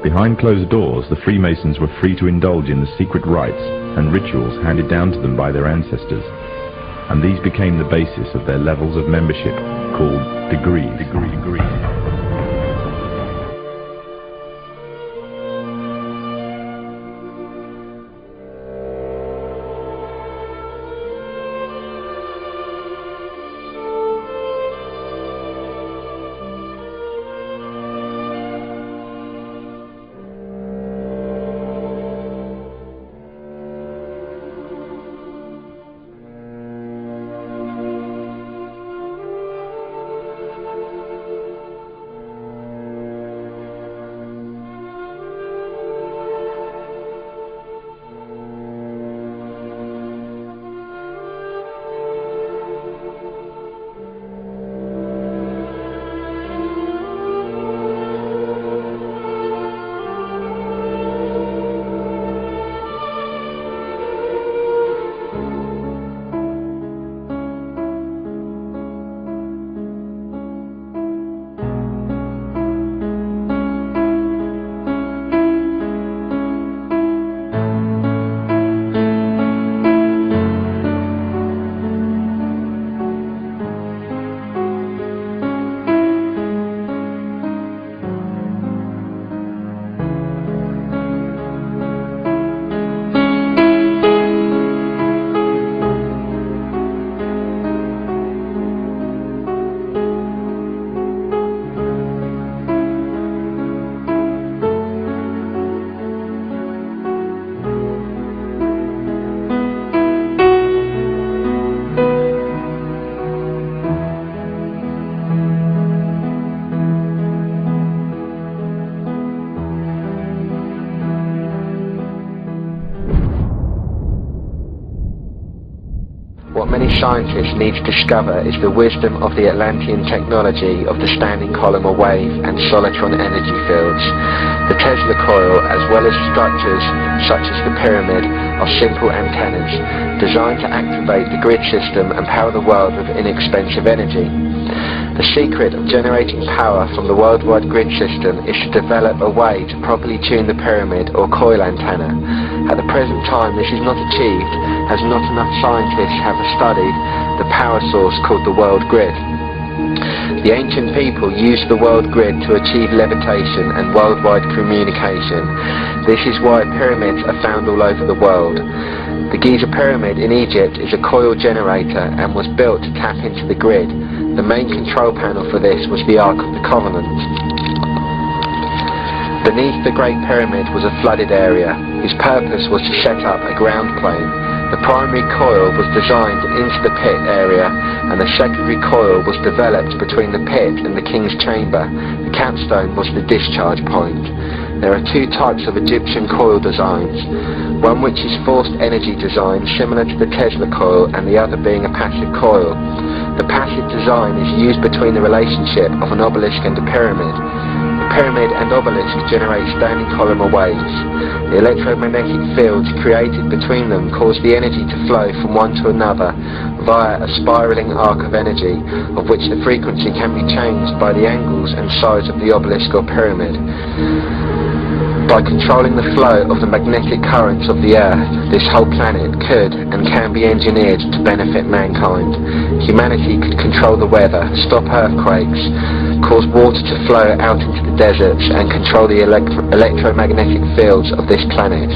Behind closed doors, the Freemasons were free to indulge in the secret rites and rituals handed down to them by their ancestors, and these became the basis of their levels of membership, called degrees. What many scientists need to discover is the wisdom of the Atlantean technology of the standing column or wave and solitron energy fields. The Tesla coil, as well as structures such as the pyramid, are simple antennas designed to activate the grid system and power the world with inexpensive energy. The secret of generating power from the worldwide grid system is to develop a way to properly tune the pyramid or coil antenna. At the present time this is not achieved, as not enough scientists have studied the power source called the world grid. The ancient people used the world grid to achieve levitation and worldwide communication. This is why pyramids are found all over the world. The Giza pyramid in Egypt is a coil generator and was built to tap into the grid. The main control panel for this was the Ark of the Covenant. Beneath the Great Pyramid was a flooded area, whose purpose was to set up a ground plane. The primary coil was designed into the pit area, and the secondary coil was developed between the pit and the king's chamber. The capstone was the discharge point. There are two types of Egyptian coil designs, one which is forced energy design similar to the Tesla coil, and the other being a passive coil. The passive design is used between the relationship of an obelisk and a pyramid. The pyramid and obelisk generate standing column or waves. The electromagnetic fields created between them cause the energy to flow from one to another via a spiraling arc of energy, of which the frequency can be changed by the angles and size of the obelisk or pyramid. By controlling the flow of the magnetic currents of the Earth, this whole planet could and can be engineered to benefit mankind. Humanity could control the weather, stop earthquakes, cause water to flow out into the deserts, and control the electromagnetic fields of this planet.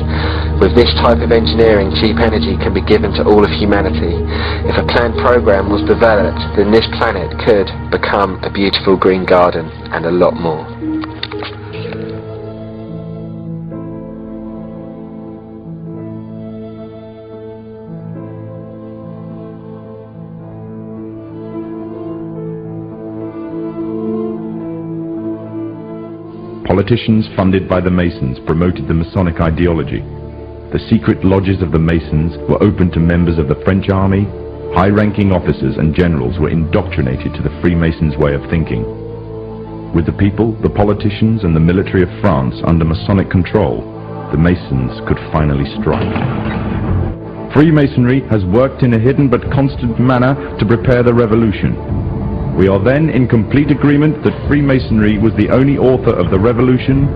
With this type of engineering, cheap energy can be given to all of humanity. If a planned program was developed, then this planet could become a beautiful green garden, and a lot more. Politicians funded by the Masons promoted the Masonic ideology. The secret lodges of the Masons were open to members of the French army. High-ranking officers and generals were indoctrinated to the Freemasons' way of thinking. With the people, the politicians, and the military of France under Masonic control, the Masons could finally strike. Freemasonry has worked in a hidden but constant manner to prepare the revolution. We are then in complete agreement that Freemasonry was the only author of the revolution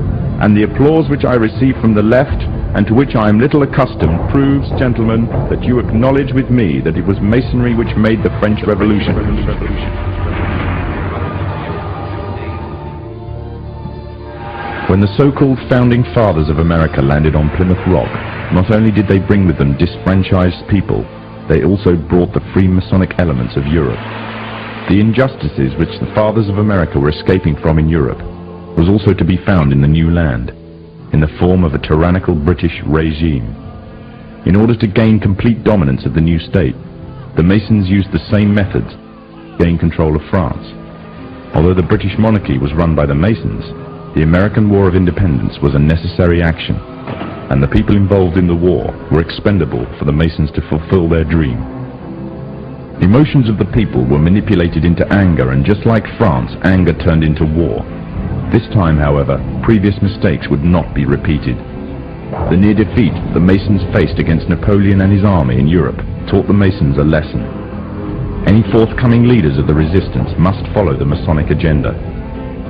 and the applause which I receive from the left, and to which I am little accustomed, proves, gentlemen, that you acknowledge with me that it was Masonry which made the French Revolution. When the so-called founding fathers of America landed on Plymouth Rock, not only did they bring with them disfranchised people, they also brought the Freemasonic elements of Europe. The injustices which the fathers of America were escaping from in Europe was also to be found in the new land, in the form of a tyrannical British regime. In order to gain complete dominance of the new state, the Masons used the same methods to gain control of France. Although the British monarchy was run by the Masons, the American War of Independence was a necessary action, and the people involved in the war were expendable for the Masons to fulfill their dream. Emotions of the people were manipulated into anger, and just like France, anger turned into war. This time, however, previous mistakes would not be repeated. The near defeat the Masons faced against Napoleon and his army in Europe taught the Masons a lesson. Any forthcoming leaders of the resistance must follow the Masonic agenda.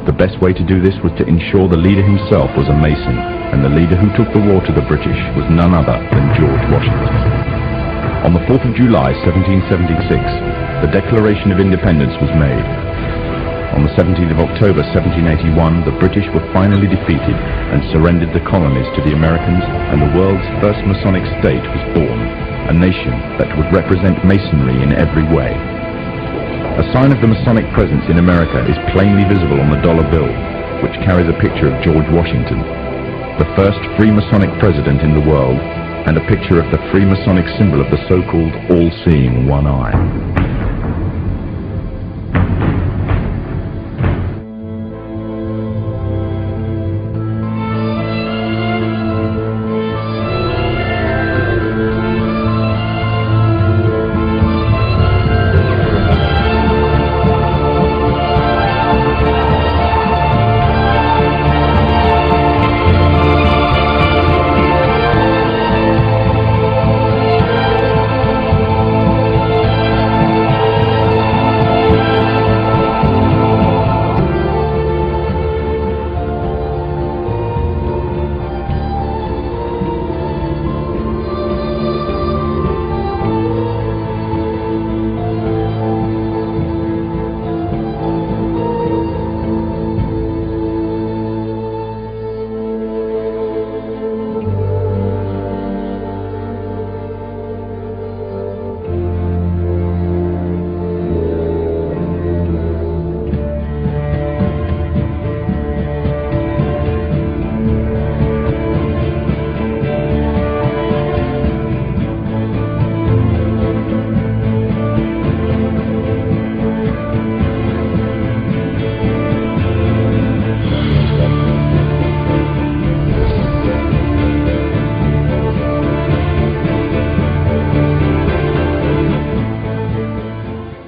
The best way to do this was to ensure the leader himself was a Mason, and the leader who took the war to the British was none other than George Washington. On the 4th of July 1776, the Declaration of Independence was made. On the 17th of October 1781, the British were finally defeated and surrendered the colonies to the Americans, and the world's first Masonic state was born, a nation that would represent Masonry in every way. A sign of the Masonic presence in America is plainly visible on the dollar bill, which carries a picture of George Washington, the first Freemasonic president in the world, and a picture of the Freemasonic symbol of the so-called all-seeing one eye.